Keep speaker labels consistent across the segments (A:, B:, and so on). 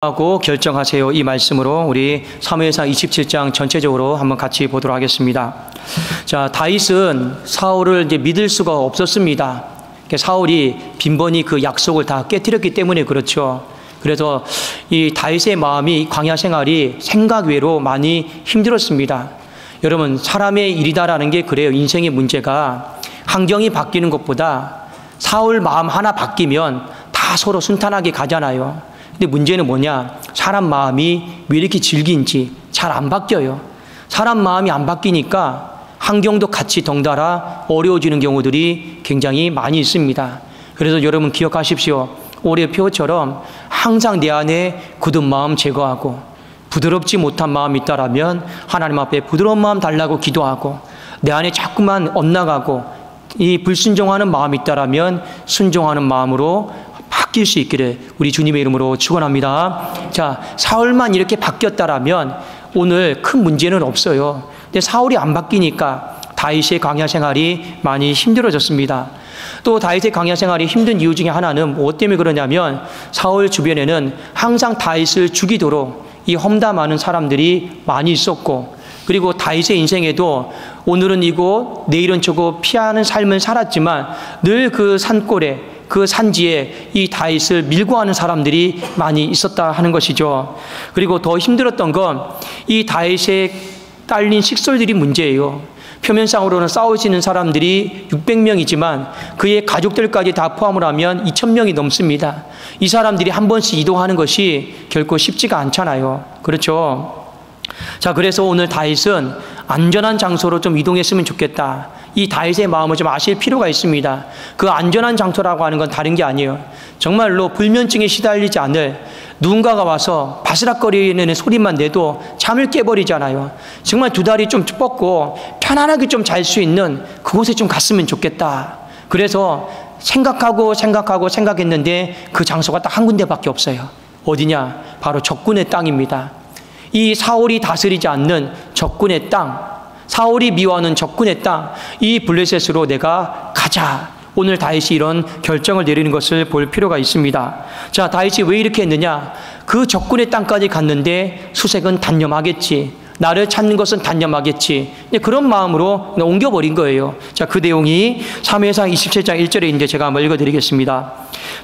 A: 하고 결정하세요. 이 말씀으로 우리 사무엘상 27장 전체적으로 한번 같이 보도록 하겠습니다. 자, 다윗은 사울을 이제 믿을 수가 없었습니다. 사울이 빈번히 그 약속을 다 깨뜨렸기 때문에 그렇죠. 그래서 이 다윗의 마음이 광야 생활이 생각 외로 많이 힘들었습니다. 여러분, 사람의 일이다라는 게 그래요. 인생의 문제가 환경이 바뀌는 것보다 사울 마음 하나 바뀌면 다 서로 순탄하게 가잖아요. 근데 문제는 뭐냐? 사람 마음이 왜 이렇게 질긴지 잘 안 바뀌어요. 사람 마음이 안 바뀌니까 환경도 같이 덩달아 어려워지는 경우들이 굉장히 많이 있습니다. 그래서 여러분 기억하십시오. 올해 표처럼 항상 내 안에 굳은 마음 제거하고 부드럽지 못한 마음이 있다라면 하나님 앞에 부드러운 마음 달라고 기도하고, 내 안에 자꾸만 엇나가고 이 불순종하는 마음이 있다라면 순종하는 마음으로 바뀔 수 있기를 우리 주님의 이름으로 축원합니다. 자, 사울만 이렇게 바뀌었다라면 오늘 큰 문제는 없어요. 근데 사울이 안 바뀌니까 다윗의 광야 생활이 많이 힘들어졌습니다. 또 다윗의 광야 생활이 힘든 이유 중에 하나는 무엇 때문에 그러냐면, 사울 주변에는 항상 다윗을 죽이도록 이 험담하는 사람들이 많이 있었고, 그리고 다윗의 인생에도 오늘은 이곳 내일은 저곳 피하는 삶을 살았지만 늘 그 산골에 그 산지에 이 다윗을 밀고 하는 사람들이 많이 있었다 하는 것이죠. 그리고 더 힘들었던 건 이 다윗에 딸린 식솔들이 문제예요. 표면상으로는 싸우시는 사람들이 600명이지만 그의 가족들까지 다 포함을 하면 2000명이 넘습니다. 이 사람들이 한 번씩 이동하는 것이 결코 쉽지가 않잖아요. 그렇죠? 자, 그래서 오늘 다윗은 안전한 장소로 좀 이동했으면 좋겠다. 이 다윗의 마음을 좀 아실 필요가 있습니다. 그 안전한 장소라고 하는 건 다른 게 아니에요. 정말로 불면증에 시달리지 않을, 누군가가 와서 바스락거리는 소리만 내도 잠을 깨버리잖아요. 정말 두 다리 좀 뻗고 편안하게 좀 잘 수 있는 그곳에 좀 갔으면 좋겠다. 그래서 생각했는데 그 장소가 딱 한 군데밖에 없어요. 어디냐? 바로 적군의 땅입니다. 이 사울이 다스리지 않는 적군의 땅, 사울이 미워하는 적군의 땅, 이 블레셋으로 내가 가자. 오늘 다윗이 이런 결정을 내리는 것을 볼 필요가 있습니다. 자, 다윗이 왜 이렇게 했느냐? 그 적군의 땅까지 갔는데 수색은 단념하겠지, 나를 찾는 것은 단념하겠지, 그런 마음으로 옮겨버린 거예요. 자, 그 내용이 사무엘상 27장 1절에 이제 제가 한번 읽어드리겠습니다.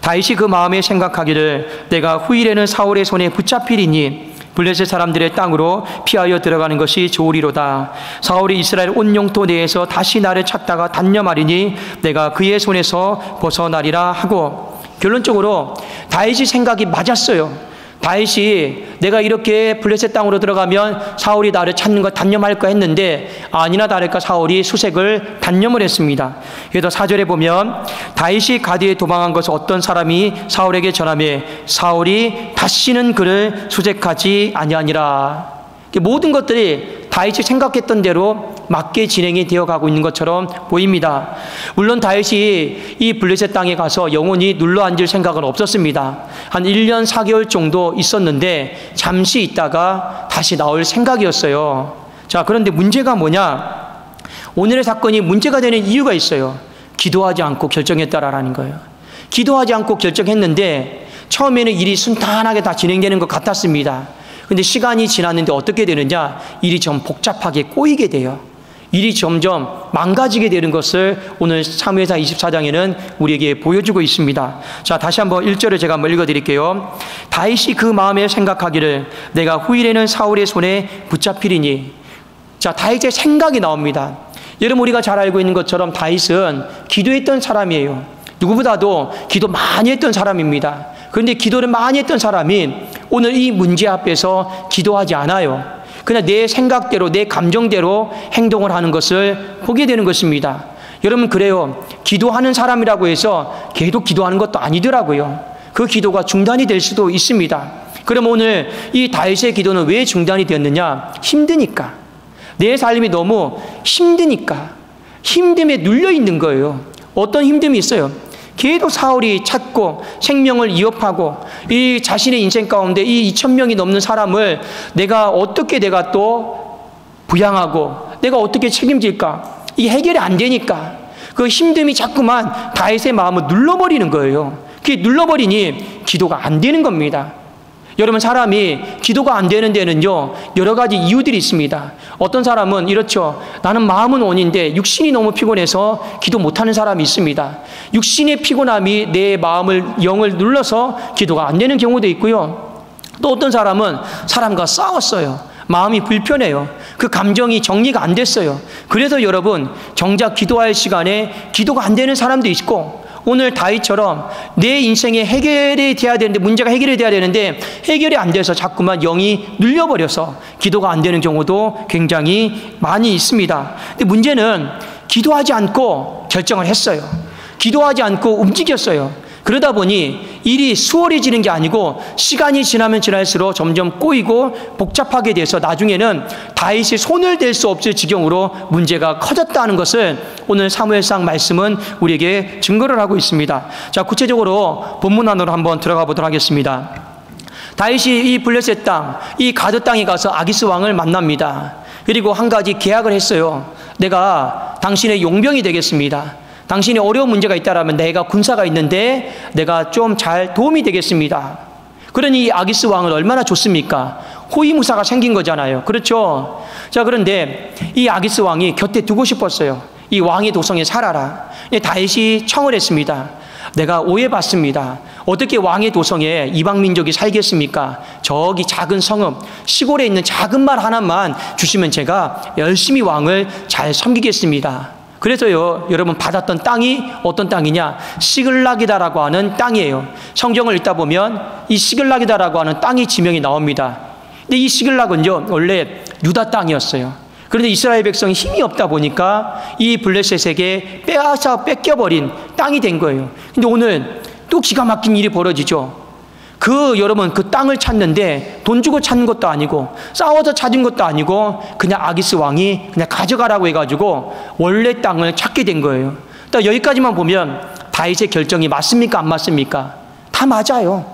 A: 다윗이 그 마음에 생각하기를 내가 후일에는 사울의 손에 붙잡히리니 블레셋 사람들의 땅으로 피하여 들어가는 것이 좋으리로다. 사울이 이스라엘 온 영토 내에서 다시 나를 찾다가 단념하리니 내가 그의 손에서 벗어나리라 하고, 결론적으로 다윗이 생각이 맞았어요. 다윗이 내가 이렇게 블레셋 땅으로 들어가면 사울이 나를 찾는 걸 단념할까 했는데 아니나 다를까 사울이 수색을 단념을 했습니다. 그래서 4절에 보면 다윗이 가드에 도망한 것을 어떤 사람이 사울에게 전하며 사울이 다시는 그를 수색하지 아니하니라. 모든 것들이 다윗이 생각했던 대로 맞게 진행이 되어가고 있는 것처럼 보입니다. 물론 다윗이 이 블레셋 땅에 가서 영원히 눌러앉을 생각은 없었습니다. 한 1년 4개월 정도 있었는데 잠시 있다가 다시 나올 생각이었어요. 자, 그런데 문제가 뭐냐? 오늘의 사건이 문제가 되는 이유가 있어요. 기도하지 않고 결정했다라는 거예요. 기도하지 않고 결정했는데 처음에는 일이 순탄하게 다 진행되는 것 같았습니다. 근데 시간이 지났는데 어떻게 되느냐? 일이 좀 복잡하게 꼬이게 돼요. 일이 점점 망가지게 되는 것을 오늘 사무엘상 24장에는 우리에게 보여주고 있습니다. 자, 다시 한번 1절을 제가 한번 읽어드릴게요. 다윗이 그 마음에 생각하기를 내가 후일에는 사울의 손에 붙잡히리니. 자, 다윗의 생각이 나옵니다. 여러분, 우리가 잘 알고 있는 것처럼 다윗은 기도했던 사람이에요. 누구보다도 기도 많이 했던 사람입니다. 그런데 기도를 많이 했던 사람이 오늘 이 문제 앞에서 기도하지 않아요. 그냥 내 생각대로, 내 감정대로 행동을 하는 것을 보게 되는 것입니다. 여러분, 그래요. 기도하는 사람이라고 해서 계속 기도하는 것도 아니더라고요. 그 기도가 중단이 될 수도 있습니다. 그럼 오늘 이 다윗의 기도는 왜 중단이 되었느냐? 힘드니까. 내 삶이 너무 힘드니까. 힘듦에 눌려 있는 거예요. 어떤 힘듦이 있어요? 계속 사울이 찾고 생명을 위협하고 이 자신의 인생 가운데 이 2000명이 넘는 사람을 내가 어떻게 내가 또 부양하고 내가 어떻게 책임질까? 이게 해결이 안 되니까 그 힘듦이 자꾸만 다윗의 마음을 눌러버리는 거예요. 그게 눌러버리니 기도가 안 되는 겁니다. 여러분, 사람이 기도가 안 되는 데는요, 여러 가지 이유들이 있습니다. 어떤 사람은 이렇죠. 나는 마음은 원인데 육신이 너무 피곤해서 기도 못하는 사람이 있습니다. 육신의 피곤함이 내 마음을, 영을 눌러서 기도가 안 되는 경우도 있고요. 또 어떤 사람은 사람과 싸웠어요. 마음이 불편해요. 그 감정이 정리가 안 됐어요. 그래서 여러분, 정작 기도할 시간에 기도가 안 되는 사람도 있고, 오늘 다윗처럼 내 인생에 해결이 돼야 되는데, 문제가 해결이 돼야 되는데 해결이 안 돼서 자꾸만 영이 눌려버려서 기도가 안 되는 경우도 굉장히 많이 있습니다. 근데 문제는 기도하지 않고 결정을 했어요. 기도하지 않고 움직였어요. 그러다 보니 일이 수월해지는 게 아니고 시간이 지나면 지날수록 점점 꼬이고 복잡하게 돼서 나중에는 다윗이 손을 댈 수 없을 지경으로 문제가 커졌다는 것을 오늘 사무엘상 말씀은 우리에게 증거를 하고 있습니다. 자, 구체적으로 본문 안으로 한번 들어가 보도록 하겠습니다. 다윗이 이 블레셋 땅, 이 가드 땅에 가서 아기스 왕을 만납니다. 그리고 한 가지 계약을 했어요. 내가 당신의 용병이 되겠습니다. 당신이 어려운 문제가 있다라면 내가 군사가 있는데 내가 좀 잘 도움이 되겠습니다. 그러니 이 아기스 왕은 얼마나 좋습니까? 호위무사가 생긴 거잖아요. 그렇죠? 자, 그런데 이 아기스 왕이 곁에 두고 싶었어요. 이 왕의 도성에 살아라. 다윗이 청을 했습니다. 내가 오해받습니다. 어떻게 왕의 도성에 이방 민족이 살겠습니까? 저기 작은 성읍, 시골에 있는 작은 말 하나만 주시면 제가 열심히 왕을 잘 섬기겠습니다. 그래서요, 여러분, 받았던 땅이 어떤 땅이냐? 시글락이다라고 하는 땅이에요. 성경을 읽다 보면 이 시글락이다라고 하는 땅의 지명이 나옵니다. 근데 이 시글락은요, 원래 유다 땅이었어요. 그런데 이스라엘 백성이 힘이 없다 보니까 이 블레셋에게 빼앗아 뺏겨버린 땅이 된 거예요. 근데 오늘 또 기가 막힌 일이 벌어지죠. 여러분, 그 땅을 찾는데 돈 주고 찾는 것도 아니고 싸워서 찾은 것도 아니고 그냥 아기스 왕이 그냥 가져가라고 해가지고 원래 땅을 찾게 된 거예요. 여기까지만 보면 다윗의 결정이 맞습니까? 안 맞습니까? 다 맞아요.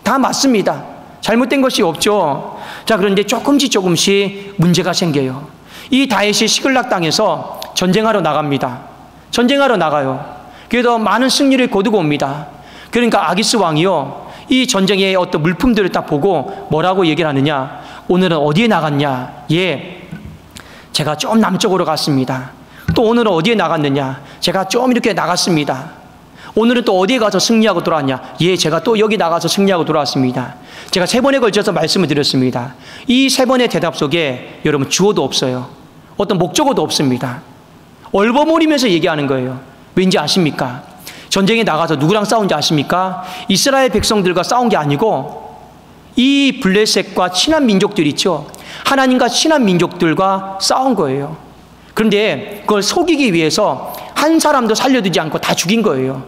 A: 다 맞습니다. 잘못된 것이 없죠. 자, 그런데 조금씩 문제가 생겨요. 이 다윗이 시글락 땅에서 전쟁하러 나갑니다. 전쟁하러 나가요. 그래서 많은 승리를 거두고 옵니다. 그러니까 아기스 왕이요, 이 전쟁의 어떤 물품들을 딱 보고 뭐라고 얘기를 하느냐? 오늘은 어디에 나갔냐? 예, 제가 좀 남쪽으로 갔습니다. 또 오늘은 어디에 나갔느냐? 제가 좀 이렇게 나갔습니다. 오늘은 또 어디에 가서 승리하고 돌아왔냐? 예, 제가 또 여기 나가서 승리하고 돌아왔습니다. 제가 3번에 걸쳐서 말씀을 드렸습니다. 이 3번의 대답 속에 여러분 주어도 없어요. 어떤 목적어도 없습니다. 얼버무리면서 얘기하는 거예요. 왠지 아십니까? 전쟁에 나가서 누구랑 싸운지 아십니까? 이스라엘 백성들과 싸운 게 아니고 이 블레셋과 친한 민족들 있죠. 하나님과 친한 민족들과 싸운 거예요. 그런데 그걸 속이기 위해서 한 사람도 살려두지 않고 다 죽인 거예요.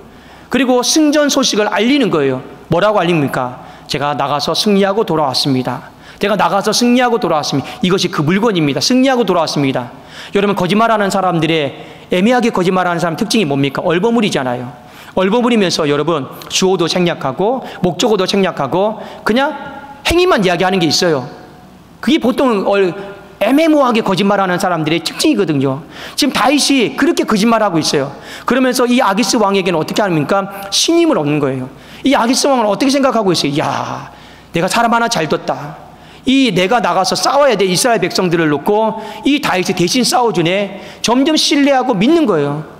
A: 그리고 승전 소식을 알리는 거예요. 뭐라고 알립니까? 제가 나가서 승리하고 돌아왔습니다. 제가 나가서 승리하고 돌아왔습니다. 이것이 그 물건입니다. 승리하고 돌아왔습니다. 여러분, 거짓말하는 사람들의, 애매하게 거짓말하는 사람 특징이 뭡니까? 얼버무리잖아요. 얼버무리면서 여러분 주어도 생략하고 목적어도 생략하고 그냥 행위만 이야기하는 게 있어요. 그게 보통 애매모호하게 거짓말하는 사람들의 특징이거든요. 지금 다윗이 그렇게 거짓말하고 있어요. 그러면서 이 아기스 왕에게는 어떻게 합니까? 신임을 얻는 거예요. 이 아기스 왕은 어떻게 생각하고 있어요? 야, 내가 사람 하나 잘 뒀다. 내가 나가서 싸워야 돼. 이스라엘 백성들을 놓고 이 다윗이 대신 싸워주네. 점점 신뢰하고 믿는 거예요.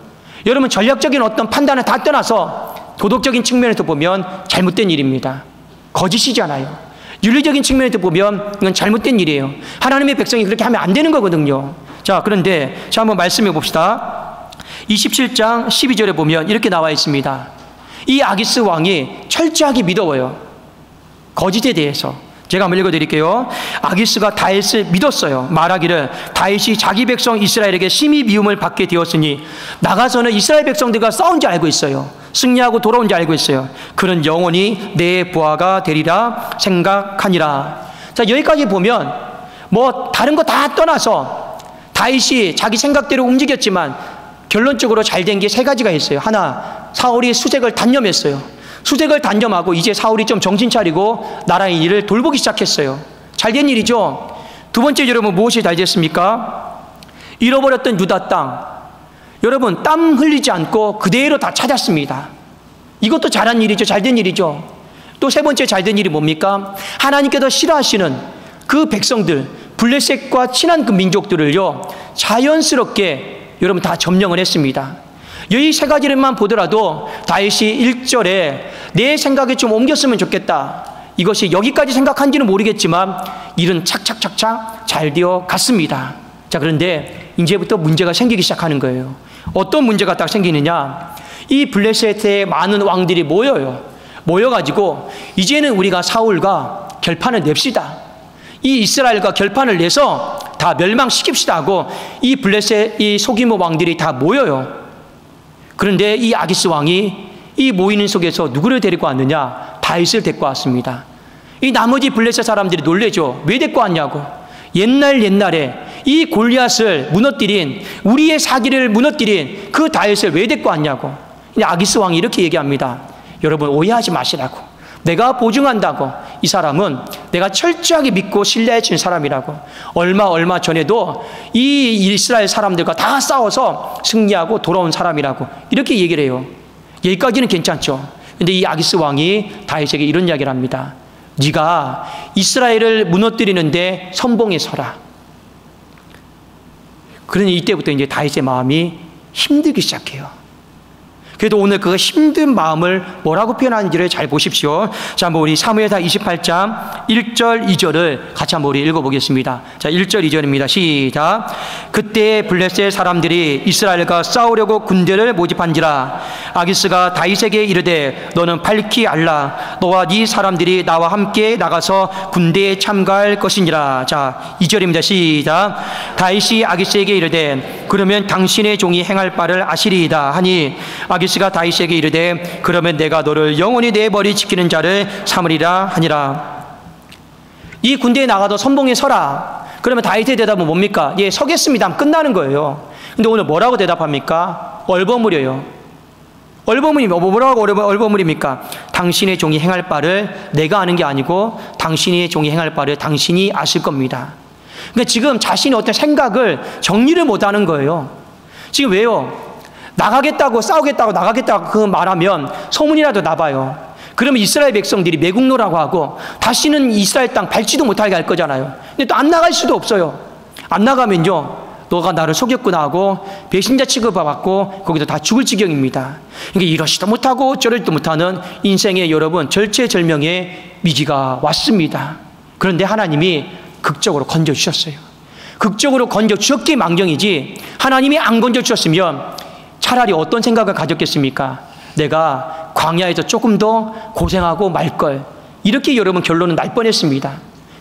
A: 여러분, 전략적인 어떤 판단을 다 떠나서 도덕적인 측면에서 보면 잘못된 일입니다. 거짓이잖아요. 윤리적인 측면에서 보면 이건 잘못된 일이에요. 하나님의 백성이 그렇게 하면 안 되는 거거든요. 자, 그런데 한번 말씀해 봅시다. 27장 12절에 보면 이렇게 나와 있습니다. 이 아기스 왕이 철저하게 믿어요. 거짓에 대해서. 제가 한번 읽어드릴게요. 아기스가 다윗을 믿었어요. 말하기를 다윗이 자기 백성 이스라엘에게 심히 미움을 받게 되었으니 나가서는 이스라엘 백성들과 싸운 줄 알고 있어요. 승리하고 돌아온 줄 알고 있어요. 그는 영원히 내 부하가 되리라 생각하니라. 자, 여기까지 보면 뭐 다른 거 다 떠나서 다윗이 자기 생각대로 움직였지만 결론적으로 잘 된 게 3가지가 있어요. 하나, 사울이 수색을 단념했어요. 수색을 단념하고 이제 사울이 좀 정신 차리고 나라의 일을 돌보기 시작했어요. 잘된 일이죠. 두 번째, 여러분, 무엇이 잘 됐습니까? 잃어버렸던 유다 땅, 여러분 땀 흘리지 않고 그대로 다 찾았습니다. 이것도 잘한 일이죠. 잘된 일이죠. 또 세 번째 잘된 일이 뭡니까? 하나님께서 싫어하시는 그 백성들, 블레셋과 친한 그 민족들을요, 자연스럽게 여러분 다 점령을 했습니다. 이 세 가지를만 보더라도 다윗이 1절에 내 생각에 좀 옮겼으면 좋겠다. 이것이 여기까지 생각한지는 모르겠지만 일은 착착착착 잘 되어 갔습니다. 자, 그런데 이제부터 문제가 생기기 시작하는 거예요. 어떤 문제가 딱 생기느냐? 이 블레셋의 많은 왕들이 모여가지고 이제는 우리가 사울과 결판을 냅시다. 이 이스라엘과 결판을 내서 다 멸망시킵시다 하고 이 블레셋, 이 소규모 왕들이 다 모여요. 그런데 이 아기스 왕이 이 모이는 속에서 누구를 데리고 왔느냐? 다윗을 데리고 왔습니다. 이 나머지 블레셋 사람들이 놀래죠. 왜 데리고 왔냐고. 옛날에 이 골리앗을 무너뜨린, 우리의 사기를 무너뜨린 그 다윗을 왜 데리고 왔냐고. 아기스 왕이 이렇게 얘기합니다. 여러분, 오해하지 마시라고. 내가 보증한다고. 이 사람은 내가 철저하게 믿고 신뢰해준 사람이라고. 얼마 전에도 이 이스라엘 사람들과 다 싸워서 승리하고 돌아온 사람이라고. 이렇게 얘기를 해요. 여기까지는 괜찮죠. 근데 이 아기스 왕이 다윗에게 이런 이야기를 합니다. 네가 이스라엘을 무너뜨리는데 선봉에 서라. 그러니 이때부터 이제 다윗의 마음이 힘들기 시작해요. 그래도 오늘 그 힘든 마음을 뭐라고 표현하는지를 잘 보십시오. 자, 한번 우리 사무엘상 28장 1절 2절을 같이 한번 우리 읽어보겠습니다. 자, 1절 2절입니다. 시작. 그때 블레셋 사람들이 이스라엘과 싸우려고 군대를 모집한지라. 아기스가 다윗에게 이르되 너는 밝히 알라. 너와 네 사람들이 나와 함께 나가서 군대에 참가할 것이니라. 자, 2절입니다. 시작. 다윗이 아기스에게 이르되 그러면 당신의 종이 행할 바를 아시리이다 하니 아기스가 다윗에게 이르되 그러면 내가 너를 영원히 내 머리 지키는 자를 삼으리라 하니라. 이 군대에 나가도 선봉에 서라. 그러면 다윗의 대답은 뭡니까? 예, 서겠습니다 하면 끝나는 거예요. 근데 오늘 뭐라고 대답합니까? 얼버무려요. 뭐라고 얼버무립니까? 당신의 종이 행할 바를 내가 아는 게 아니고 당신의 종이 행할 바를 당신이 아실 겁니다. 그러니까 지금 자신이 어떤 생각을 정리를 못하는 거예요. 지금 왜요? 나가겠다고, 싸우겠다고, 나가겠다고 그 말하면 소문이라도 나봐요. 그러면 이스라엘 백성들이 매국노라고 하고 다시는 이스라엘 땅 밟지도 못하게 할 거잖아요. 근데 또 안 나갈 수도 없어요. 안 나가면요, 너가 나를 속였구나 하고 배신자 취급받고 거기서 다 죽을 지경입니다. 그러니까 이러지도 못하고 저러지도 못하는 인생의 여러분 절체절명의 위기가 왔습니다. 그런데 하나님이 극적으로 건져주셨어요. 극적으로 건져주셨기에 망정이지, 하나님이 안 건져주셨으면 차라리 어떤 생각을 가졌겠습니까? 내가 광야에서 조금 더 고생하고 말걸. 이렇게 여러분 결론은 날 뻔했습니다.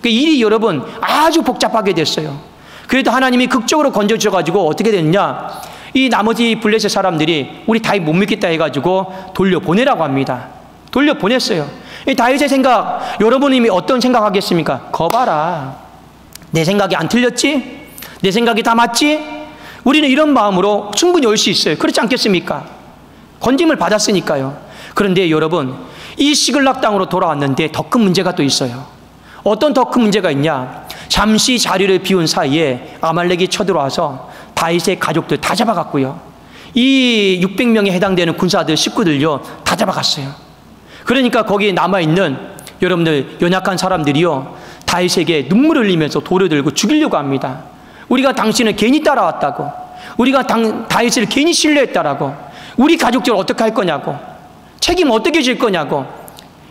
A: 그러니까 일이 여러분 아주 복잡하게 됐어요. 그래도 하나님이 극적으로 건져주셔가지고 어떻게 됐냐? 이 나머지 블레셋 사람들이 우리 다윗 못 믿겠다 해가지고 돌려보내라고 합니다. 돌려보냈어요. 이 다윗의 생각, 여러분이 어떤 생각하겠습니까? 거봐라. 내 생각이 안 틀렸지? 내 생각이 다 맞지? 우리는 이런 마음으로 충분히 올 수 있어요. 그렇지 않겠습니까? 건짐을 받았으니까요. 그런데 여러분, 이 시글락 땅으로 돌아왔는데 더 큰 문제가 또 있어요. 어떤 더 큰 문제가 있냐? 잠시 자리를 비운 사이에 아말렉이 쳐들어와서 다윗의 가족들 다 잡아갔고요. 이 600명에 해당되는 군사들, 식구들요, 다 잡아갔어요. 그러니까 거기에 남아있는 여러분들 연약한 사람들이요, 다윗에게 눈물을 흘리면서 돌을 들고 죽이려고 합니다. 우리가 당신을 괜히 따라왔다고, 우리가 다윗을 괜히 신뢰했다라고, 우리 가족들 어떻게 할 거냐고, 책임 어떻게 질 거냐고,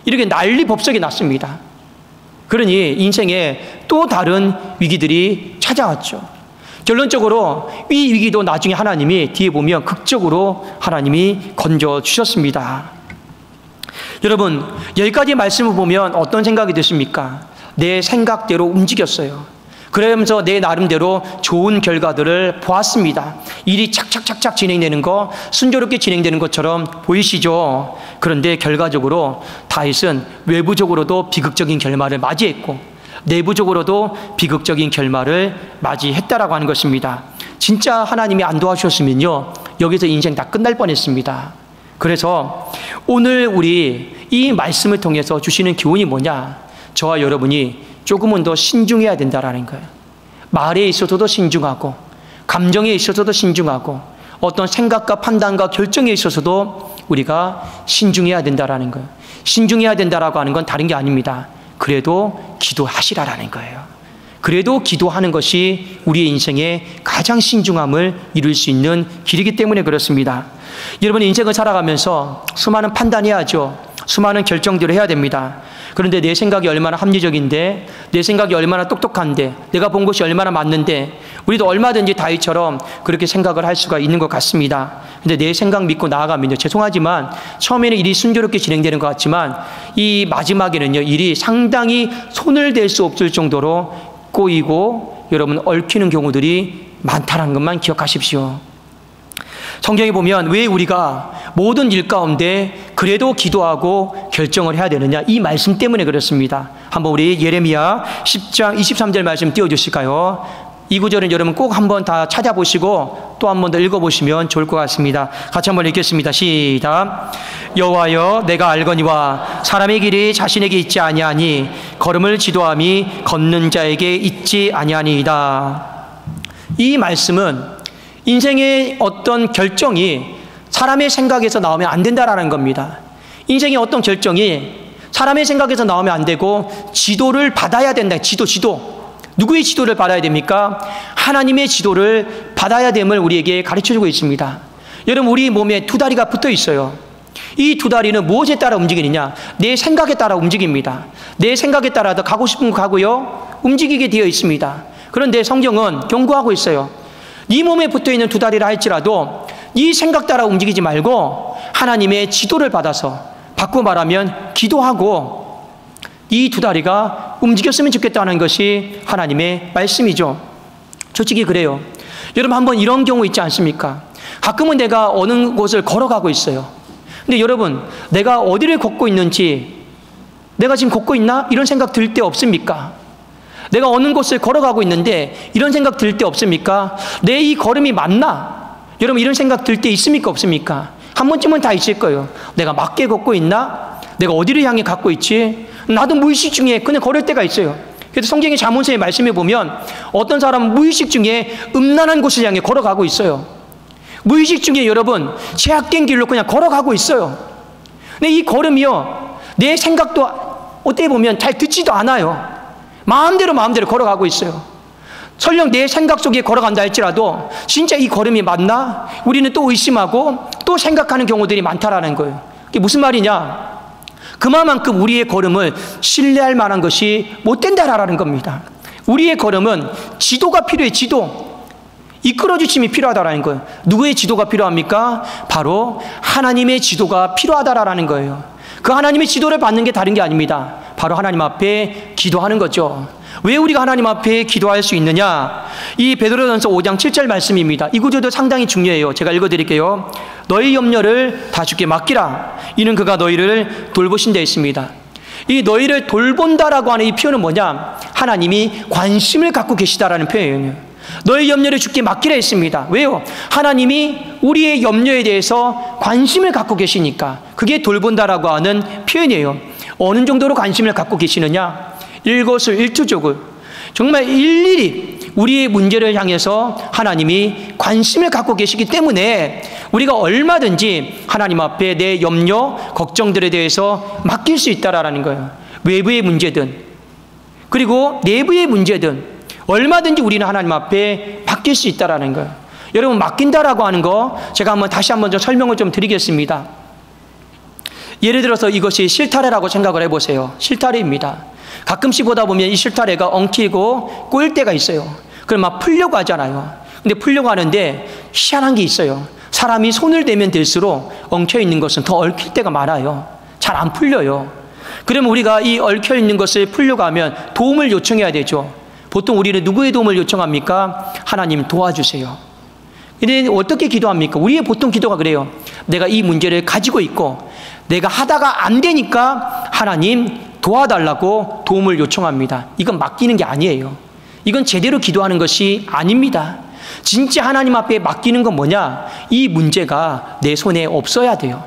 A: 이렇게 난리 법석이 났습니다. 그러니 인생에 또 다른 위기들이 찾아왔죠. 결론적으로 이 위기도 나중에 하나님이 뒤에 보면 극적으로 하나님이 건져주셨습니다. 여러분, 여기까지 말씀을 보면 어떤 생각이 드십니까? 내 생각대로 움직였어요. 그러면서 내 나름대로 좋은 결과들을 보았습니다. 일이 착착착착 진행되는 거, 순조롭게 진행되는 것처럼 보이시죠? 그런데 결과적으로 다윗은 외부적으로도 비극적인 결말을 맞이했고 내부적으로도 비극적인 결말을 맞이했다라고 하는 것입니다. 진짜 하나님이 안 도와주셨으면요, 여기서 인생 다 끝날 뻔했습니다. 그래서 오늘 우리 이 말씀을 통해서 주시는 교훈이 뭐냐? 저와 여러분이 조금은 더 신중해야 된다라는 거예요. 말에 있어서도 신중하고, 감정에 있어서도 신중하고, 어떤 생각과 판단과 결정에 있어서도 우리가 신중해야 된다라는 거예요. 신중해야 된다라고 하는 건 다른 게 아닙니다. 그래도 기도하시라라는 거예요. 그래도 기도하는 것이 우리의 인생의 가장 신중함을 이룰 수 있는 길이기 때문에 그렇습니다. 여러분, 인생을 살아가면서 수많은 판단해야죠. 수많은 결정들을 해야 됩니다. 그런데 내 생각이 얼마나 합리적인데, 내 생각이 얼마나 똑똑한데, 내가 본 것이 얼마나 맞는데, 우리도 얼마든지 다윗처럼 그렇게 생각을 할 수가 있는 것 같습니다. 근데 내 생각 믿고 나아가면요, 죄송하지만 처음에는 일이 순조롭게 진행되는 것 같지만 이 마지막에는요, 일이 상당히 손을 댈 수 없을 정도로 꼬이고 여러분 얽히는 경우들이 많다는 것만 기억하십시오. 성경에 보면 왜 우리가 모든 일 가운데 그래도 기도하고 결정을 해야 되느냐, 이 말씀 때문에 그렇습니다. 한번 우리 예레미야 10장 23절 말씀 띄워주실까요? 이 구절은 여러분 꼭 한번 다 찾아보시고 또 한 번 더 읽어보시면 좋을 것 같습니다. 같이 한번 읽겠습니다. 시작. 여호와여, 내가 알거니와 사람의 길이 자신에게 있지 아니하니 걸음을 지도함이 걷는 자에게 있지 아니하니이다. 이 말씀은 인생의 어떤 결정이 사람의 생각에서 나오면 안 된다라는 겁니다. 인생의 어떤 결정이 사람의 생각에서 나오면 안 되고 지도를 받아야 된다. 지도. 누구의 지도를 받아야 됩니까? 하나님의 지도를 받아야 됨을 우리에게 가르쳐주고 있습니다. 여러분, 우리 몸에 두 다리가 붙어 있어요. 이 두 다리는 무엇에 따라 움직이느냐? 내 생각에 따라 움직입니다. 내 생각에 따라 더 가고 싶은 곳 가고요, 움직이게 되어 있습니다. 그런데 성경은 경고하고 있어요. 네 몸에 붙어있는 두 다리라 할지라도 네 생각 따라 움직이지 말고 하나님의 지도를 받아서, 바꿔 말하면 기도하고 이 두 다리가 움직였으면 좋겠다는 것이 하나님의 말씀이죠. 솔직히 그래요. 여러분, 한번 이런 경우 있지 않습니까? 가끔은 내가 어느 곳을 걸어가고 있어요. 근데 여러분, 내가 어디를 걷고 있는지, 내가 지금 걷고 있나? 이런 생각 들 때 없습니까? 내가 어느 곳을 걸어가고 있는데 이런 생각 들 때 없습니까? 내 이 걸음이 맞나? 여러분, 이런 생각 들 때 있습니까? 없습니까? 한 번쯤은 다 있을 거예요. 내가 맞게 걷고 있나? 내가 어디를 향해 갖고 있지? 나도 무의식 중에 그냥 걸을 때가 있어요. 그래서 성경의 잠언서의 말씀에 보면 어떤 사람은 무의식 중에 음란한 곳을 향해 걸어가고 있어요. 무의식 중에 여러분 제약된 길로 그냥 걸어가고 있어요. 근데 이 걸음이요, 내 생각도 어떻게 보면 잘 듣지도 않아요. 마음대로 걸어가고 있어요. 설령 내 생각 속에 걸어간다 할지라도 진짜 이 걸음이 맞나? 우리는 또 의심하고 또 생각하는 경우들이 많다라는 거예요. 이게 무슨 말이냐? 그만큼 우리의 걸음을 신뢰할 만한 것이 못 된다라는 겁니다. 우리의 걸음은 지도가 필요해. 지도. 이끌어주심이 필요하다라는 거예요. 누구의 지도가 필요합니까? 바로 하나님의 지도가 필요하다라는 거예요. 그 하나님의 지도를 받는 게 다른 게 아닙니다. 바로 하나님 앞에 기도하는 거죠. 왜 우리가 하나님 앞에 기도할 수 있느냐? 이 베드로전서 5장 7절 말씀입니다. 이 구절도 상당히 중요해요. 제가 읽어드릴게요. 너희 염려를 다 주께 맡기라. 이는 그가 너희를 돌보신다 했습니다. 이 너희를 돌본다라고 하는 이 표현은 뭐냐? 하나님이 관심을 갖고 계시다라는 표현이에요. 너희 염려를 주께 맡기라 했습니다. 왜요? 하나님이 우리의 염려에 대해서 관심을 갖고 계시니까 그게 돌본다라고 하는 표현이에요. 어느 정도로 관심을 갖고 계시느냐? 일거수일투족을 정말 일일이 우리의 문제를 향해서 하나님이 관심을 갖고 계시기 때문에 우리가 얼마든지 하나님 앞에 내 염려, 걱정들에 대해서 맡길 수 있다라는 거예요. 외부의 문제든 그리고 내부의 문제든 얼마든지 우리는 하나님 앞에 맡길 수 있다라는 거예요. 여러분, 맡긴다라고 하는 거 제가 다시 한번 좀 설명을 좀 드리겠습니다. 예를 들어서 이것이 실타래라고 생각을 해보세요. 실타래입니다. 가끔씩 보다 보면 이 실타래가 엉키고 꼬일 때가 있어요. 그럼 막 풀려고 하잖아요. 근데 풀려고 하는데 희한한 게 있어요. 사람이 손을 대면 될수록 엉켜있는 것은 더 얽힐 때가 많아요. 잘 안 풀려요. 그러면 우리가 이 얽혀있는 것을 풀려고 하면 도움을 요청해야 되죠. 보통 우리는 누구의 도움을 요청합니까? 하나님 도와주세요. 근데 어떻게 기도합니까? 우리의 보통 기도가 그래요. 내가 이 문제를 가지고 있고 내가 하다가 안 되니까 하나님 도와달라고 도움을 요청합니다. 이건 맡기는 게 아니에요. 이건 제대로 기도하는 것이 아닙니다. 진짜 하나님 앞에 맡기는 건 뭐냐? 이 문제가 내 손에 없어야 돼요.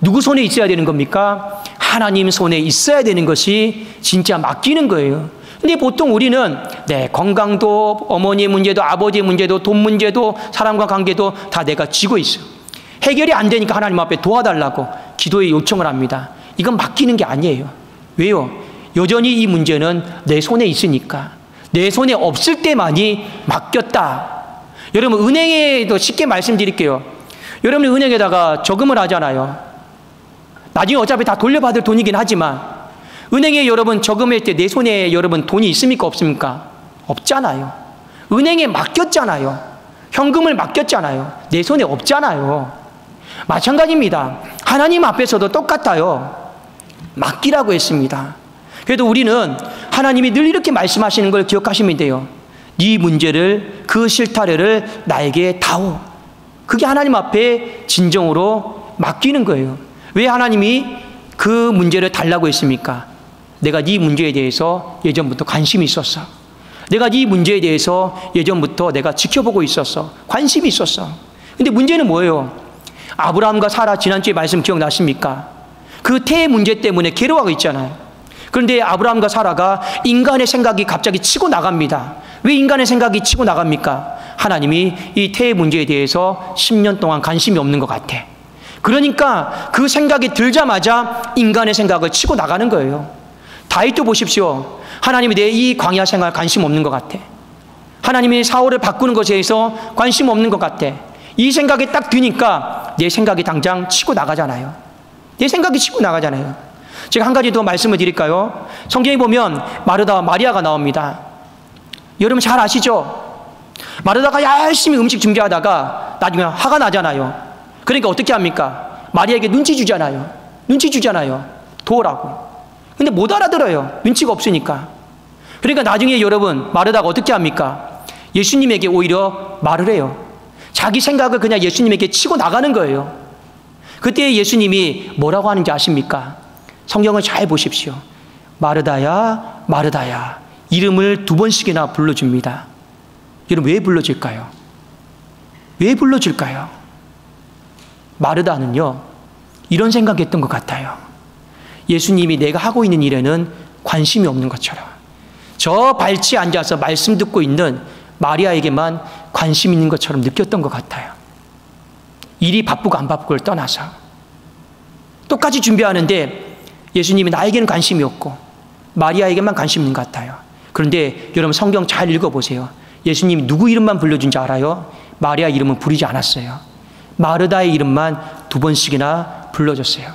A: 누구 손에 있어야 되는 겁니까? 하나님 손에 있어야 되는 것이 진짜 맡기는 거예요. 근데 보통 우리는 내 건강도, 어머니의 문제도, 아버지의 문제도, 돈 문제도, 사람과 관계도 다 내가 쥐고 있어요. 해결이 안 되니까 하나님 앞에 도와달라고 기도에 요청을 합니다. 이건 맡기는 게 아니에요. 왜요? 여전히 이 문제는 내 손에 있으니까. 내 손에 없을 때만이 맡겼다. 여러분, 은행에도 쉽게 말씀드릴게요. 여러분이 은행에다가 저금을 하잖아요. 나중에 어차피 다 돌려받을 돈이긴 하지만 은행에 여러분 저금할 때 내 손에 여러분 돈이 있습니까? 없습니까? 없잖아요. 은행에 맡겼잖아요. 현금을 맡겼잖아요. 내 손에 없잖아요. 마찬가지입니다. 하나님 앞에서도 똑같아요. 맡기라고 했습니다. 그래도 우리는 하나님이 늘 이렇게 말씀하시는 걸 기억하시면 돼요. 네 문제를, 그 실타래를 나에게 다오. 그게 하나님 앞에 진정으로 맡기는 거예요. 왜 하나님이 그 문제를 달라고 했습니까? 내가 네 문제에 대해서 예전부터 관심이 있었어. 내가 네 문제에 대해서 예전부터 내가 지켜보고 있었어. 관심이 있었어. 근데 문제는 뭐예요? 아브라함과 사라, 지난주에 말씀 기억나십니까? 그 태의 문제 때문에 괴로워하고 있잖아요. 그런데 아브라함과 사라가 인간의 생각이 갑자기 치고 나갑니다. 왜 인간의 생각이 치고 나갑니까? 하나님이 이 태의 문제에 대해서 10년 동안 관심이 없는 것 같아. 그러니까 그 생각이 들자마자 인간의 생각을 치고 나가는 거예요. 다윗도 보십시오. 하나님이 내 이 광야 생활 관심 없는 것 같아. 하나님이 사울을 바꾸는 것에 대해서 관심 없는 것 같아. 이 생각이 딱 드니까 내 생각이 당장 치고 나가잖아요. 내 생각이 치고 나가잖아요. 제가 한 가지 더 말씀을 드릴까요? 성경에 보면 마르다와 마리아가 나옵니다. 여러분 잘 아시죠? 마르다가 열심히 음식 준비하다가 나중에 화가 나잖아요. 그러니까 어떻게 합니까? 마리아에게 눈치 주잖아요. 눈치 주잖아요. 도우라고. 근데 못 알아들어요. 눈치가 없으니까. 그러니까 나중에 여러분 마르다가 어떻게 합니까? 예수님에게 오히려 말을 해요. 자기 생각을 그냥 예수님에게 치고 나가는 거예요. 그때 예수님이 뭐라고 하는지 아십니까? 성경을 잘 보십시오. 마르다야, 마르다야. 이름을 2번씩이나 불러줍니다. 여러분 왜 불러줄까요? 왜 불러줄까요? 마르다는요, 이런 생각했던 것 같아요. 예수님이 내가 하고 있는 일에는 관심이 없는 것처럼 저 발치에 앉아서 말씀 듣고 있는 마리아에게만 관심 있는 것처럼 느꼈던 것 같아요. 일이 바쁘고 안 바쁘고를 떠나서 똑같이 준비하는데 예수님이 나에게는 관심이 없고 마리아에게만 관심 있는 것 같아요. 그런데 여러분 성경 잘 읽어보세요. 예수님이 누구 이름만 불러준 줄 알아요? 마리아 이름은 부르지 않았어요. 마르다의 이름만 2번씩이나 불러줬어요.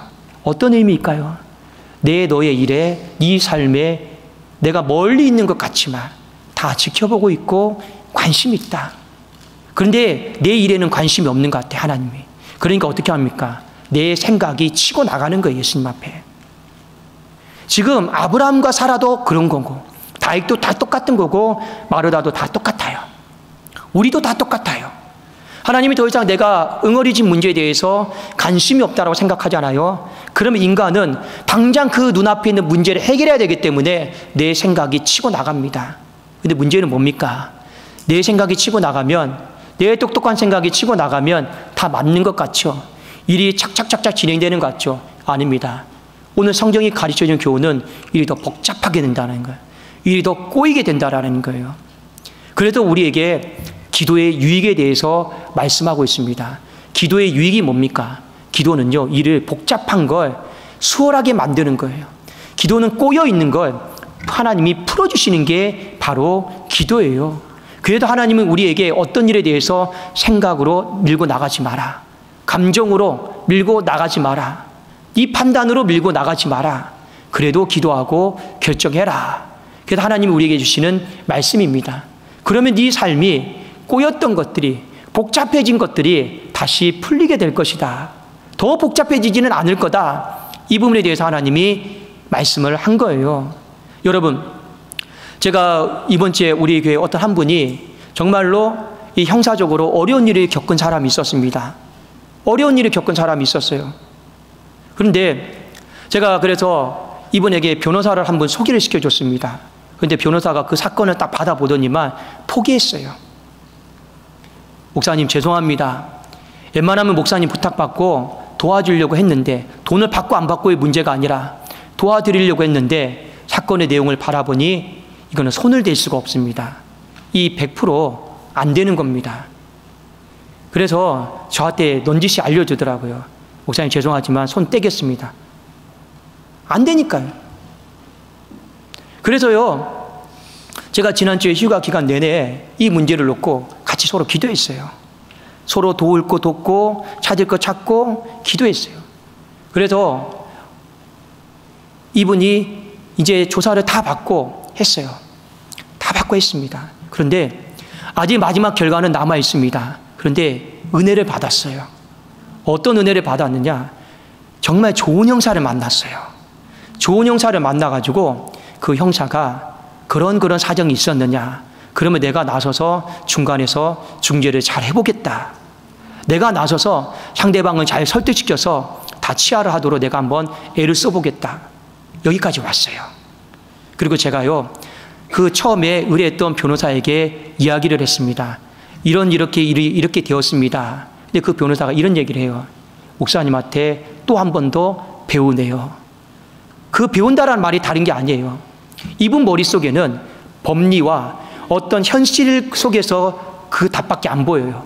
A: 어떤 의미일까요? 내 너의 일에, 네 삶에 내가 멀리 있는 것 같지만 다 지켜보고 있고 관심이 있다. 그런데 내 일에는 관심이 없는 것 같아, 하나님이. 그러니까 어떻게 합니까? 내 생각이 치고 나가는 거예요, 예수님 앞에. 지금 아브라함과 사라도 그런 거고 다윗도 다 똑같은 거고 마르다도 다 똑같아요. 우리도 다 똑같아요. 하나님이 더 이상 내가 응어리진 문제에 대해서 관심이 없다고 생각하잖아요. 그러면 인간은 당장 그 눈앞에 있는 문제를 해결해야 되기 때문에 내 생각이 치고 나갑니다. 근데 문제는 뭡니까? 내 생각이 치고 나가면, 내 똑똑한 생각이 치고 나가면 다 맞는 것 같죠? 일이 착착착착 진행되는 것 같죠? 아닙니다. 오늘 성경이 가르쳐주는 교훈은 일이 더 복잡하게 된다는 거예요. 일이 더 꼬이게 된다는 거예요. 그래도 우리에게 기도의 유익에 대해서 말씀하고 있습니다. 기도의 유익이 뭡니까? 기도는요, 일을 복잡한 걸 수월하게 만드는 거예요. 기도는 꼬여 있는 걸 하나님이 풀어주시는 게 바로 기도예요. 그래도 하나님은 우리에게 어떤 일에 대해서 생각으로 밀고 나가지 마라. 감정으로 밀고 나가지 마라. 이 판단으로 밀고 나가지 마라. 그래도 기도하고 결정해라. 그래서 하나님이 우리에게 주시는 말씀입니다. 그러면 네 삶이 꼬였던 것들이, 복잡해진 것들이 다시 풀리게 될 것이다. 더 복잡해지지는 않을 거다. 이 부분에 대해서 하나님이 말씀을 한 거예요. 여러분, 제가 이번 주에 우리 교회 어떤 한 분이 정말로 이 형사적으로 어려운 일을 겪은 사람이 있었습니다. 어려운 일을 겪은 사람이 있었어요. 그런데 제가 그래서 이분에게 변호사를 한 분 소개를 시켜줬습니다. 그런데 변호사가 그 사건을 딱 받아보더니만 포기했어요. 목사님 죄송합니다. 웬만하면 목사님 부탁받고 도와주려고 했는데, 돈을 받고 안 받고의 문제가 아니라 도와드리려고 했는데 사건의 내용을 바라보니 이거는 손을 댈 수가 없습니다. 이 100% 안 되는 겁니다. 그래서 저한테 넌지시 알려주더라고요. 목사님 죄송하지만 손 떼겠습니다. 안 되니까요. 그래서요, 제가 지난주에 휴가 기간 내내 이 문제를 놓고 같이 서로 기도했어요. 서로 도울 거 돕고 찾을 거 찾고 기도했어요. 그래서 이분이 이제 조사를 다 받고 했어요. 다 받고 했습니다. 그런데 아직 마지막 결과는 남아 있습니다. 그런데 은혜를 받았어요. 어떤 은혜를 받았느냐? 정말 좋은 형사를 만났어요. 좋은 형사를 만나가지고 그 형사가 그런 사정이 있었느냐? 그러면 내가 나서서 중간에서 중재를 잘 해보겠다. 내가 나서서 상대방을 잘 설득시켜서 다 치하를 하도록 내가 한번 애를 써보겠다. 여기까지 왔어요. 그리고 제가요, 그 처음에 의뢰했던 변호사에게 이야기를 했습니다. 이렇게 되었습니다. 근데 그 변호사가 이런 얘기를 해요. 목사님한테 또 한 번 더 배우네요. 그 배운다라는 말이 다른 게 아니에요. 이분 머릿속에는 법리와 어떤 현실 속에서 그 답밖에 안 보여요.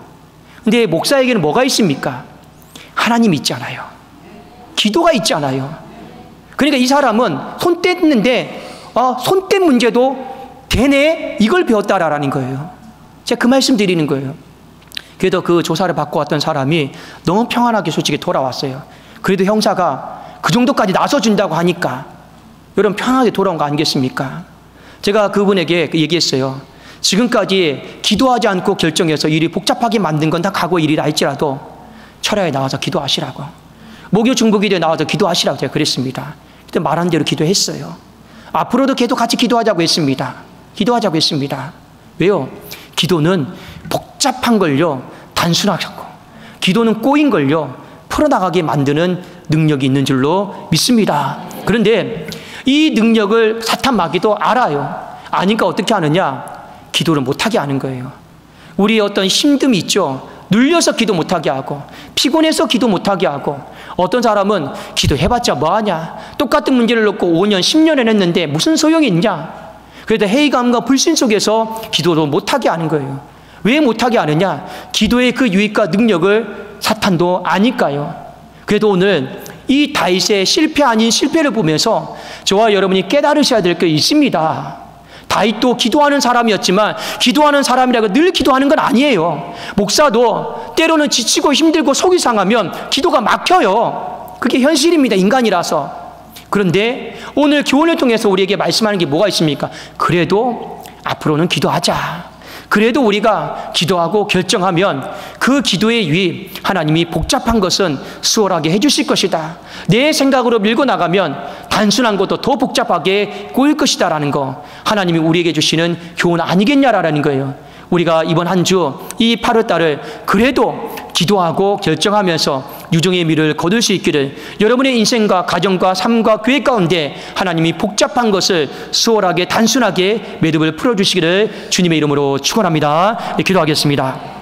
A: 근데 목사에게는 뭐가 있습니까? 하나님 있잖아요. 기도가 있잖아요. 그러니까 이 사람은 손 뗐는데 손뗀 문제도 되네, 이걸 배웠다라는 거예요. 제가 그 말씀 드리는 거예요. 그래도 그 조사를 받고 왔던 사람이 너무 평안하게 솔직히 돌아왔어요. 그래도 형사가 그 정도까지 나서준다고 하니까 여러분 편하게 돌아온 거 아니겠습니까? 제가 그분에게 얘기했어요. 지금까지 기도하지 않고 결정해서 일이 복잡하게 만든 건 다 과거 일이라 할지라도 철야에 나와서 기도하시라고, 목요 중보기도에 나와서 기도하시라고 제가 그랬습니다. 그때 말한 대로 기도했어요. 앞으로도 계속 같이 기도하자고 했습니다. 기도하자고 했습니다. 왜요? 기도는 복잡한 걸요 단순하고, 기도는 꼬인 걸요 풀어나가게 만드는 능력이 있는 줄로 믿습니다. 그런데 이 능력을 사탄 마귀도 알아요. 아니까 어떻게 하느냐? 기도를 못하게 하는 거예요. 우리 어떤 힘듦이 있죠. 눌려서 기도 못하게 하고, 피곤해서 기도 못하게 하고, 어떤 사람은 기도해봤자 뭐하냐, 똑같은 문제를 놓고 5년 10년을 했는데 무슨 소용이 있냐, 그래도 회의감과 불신 속에서 기도도 못하게 하는 거예요. 왜 못하게 하느냐? 기도의 그 유익과 능력을 사탄도 아니까요. 그래도 오늘 이 다윗의 실패 아닌 실패를 보면서 저와 여러분이 깨달으셔야 될 게 있습니다. 다윗도 기도하는 사람이었지만 기도하는 사람이라고 늘 기도하는 건 아니에요. 목사도 때로는 지치고 힘들고 속이 상하면 기도가 막혀요. 그게 현실입니다. 인간이라서. 그런데 오늘 교훈을 통해서 우리에게 말씀하는 게 뭐가 있습니까? 그래도 앞으로는 기도하자. 그래도 우리가 기도하고 결정하면 그 기도의 유익, 하나님이 복잡한 것은 수월하게 해주실 것이다. 내 생각으로 밀고 나가면 단순한 것도 더 복잡하게 꼬일 것이다 라는 거, 하나님이 우리에게 주시는 교훈 아니겠냐라는 거예요. 우리가 이번 한 주 이 8월달을 그래도 기도하고 결정하면서 유종의 미를 거둘 수 있기를, 여러분의 인생과 가정과 삶과 교회 가운데 하나님이 복잡한 것을 수월하게 단순하게 매듭을 풀어주시기를 주님의 이름으로 축원합니다. 기도하겠습니다.